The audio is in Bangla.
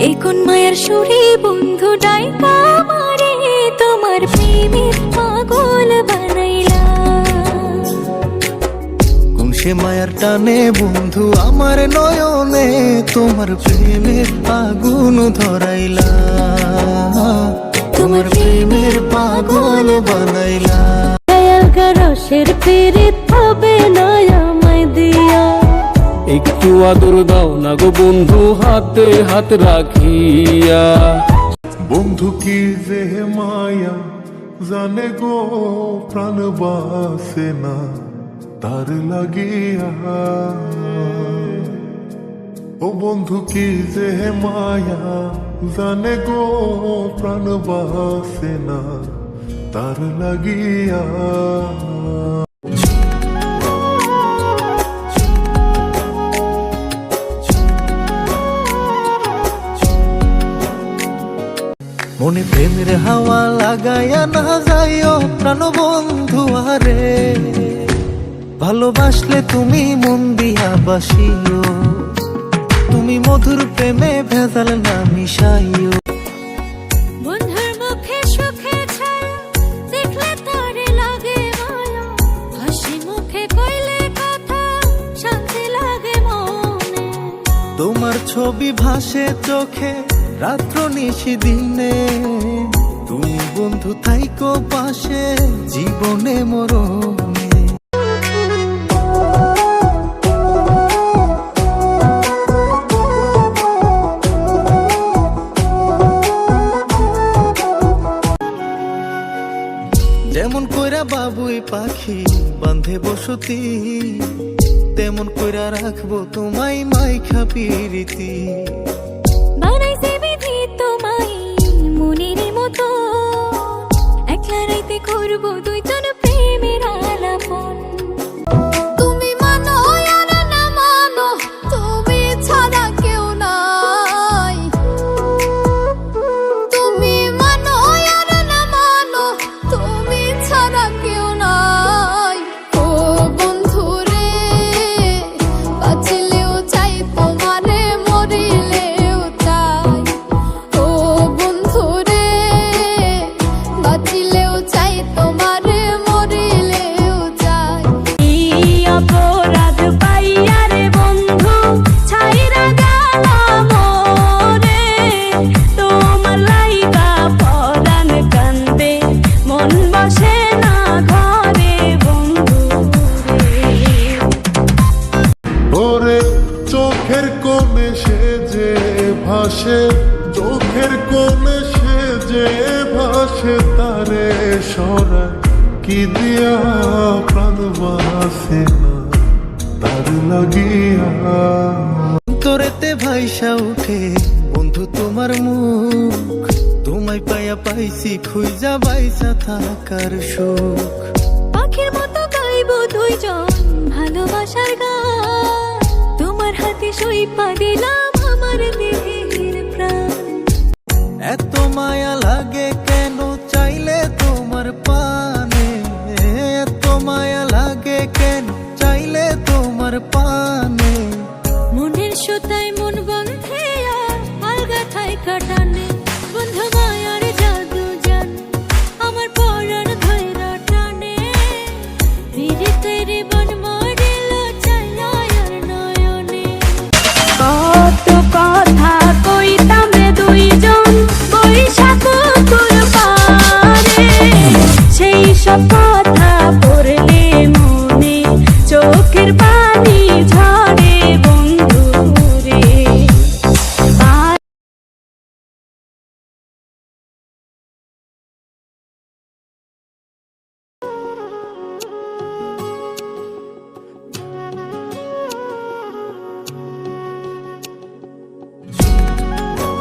এই কোন মায়ার সুরে বন্ধু ডাইকা মারে তোমার প্রেমের পাগল বানাইলা। কোন সে মায়ার টানে বন্ধু আমার নয়নে তোমার প্রেমের আগুন ধরাইলা, তোমার প্রেমের পাগল বানাইলা। রসের পীড়িত হবে না আমায় দিয়া, একটু আদর দাও না গো বন্ধু হাতে হাত রাখিয়া। বন্ধু কি যে মায়া জানে গো প্রাণ বাসে না তার লাগিয়া। ও বন্ধু কি যে মায়া জানে গো প্রাণ বাসে না তার লাগিয়া। মনে প্রেমের হাওয়া লাগাইয়া না যাইও প্রাণ বন্ধু আরে, ভালোবাসলে তুমি মন দিয়া বাসিও, তুমি মধুর প্রেমে ভেজাল না মিশাইও। বন্ধুর মুখে সুখে ছায়া দেখলে তারে লাগে মায়া, হাসি মুখে কইলে কথা শান্তি লাগে মনে। তোমার ছবি ভাসে চোখে রাত্র নিশি দিনে, তুমি বন্ধু থাইকো পাশে জীবনে মরণে। যেমন কইরা বাবুই পাখি বান্ধে বসতি, তেমন কইরা রাখবো তোমায় মাইখা পিরিতি। বানাইছে বিধি তোমায় মনের মতো, একলা রাইতে করবো দুইজন প্রেমের আলাপন। তুমি মানো আর না মানো তুমি ছাড়া কেউ নাই, তুমি মানো আর না মানো তুমি ছাড়া কেউ নাই। ও বন্ধু রে বাঁচলেও চাই তোমারে মরিলেও চাই, ও বন্ধু রে বাঁচলেও চাই তোমারে মরিলেও চাই। অপরাধ পাইয়া রে বন্ধু ছাইরা গেলাম মোরে, তোমার লাইগা পরাণ কান্দে মন বসে না ঘরে বন্ধু রে। ওরে চোখের কোণে সে যে ভাসে, চোখের কোণে সে যে ভাসে তারে সরায় কি দিয়া প্রাণ বাসে না তার লাগিয়া। তোরেতে ভাইসা উঠে বন্ধু তোমার মুখ, তোমায় পাইয়া পাইছি খুঁজা বাইসা থাকার সুখ। পাখির মতো গাইবো দুইজন ভালোবাসার গান, তোমার হাতে সইপা দিলাম আমার দেহের প্রাণ। এত মায়া লাগে কেন চাইলে তোমার পানে, এত মায়া লাগে কেন চাইলে তোমার পানে। মনের সুতায় মন বন্ধে আলগা থাই কাটান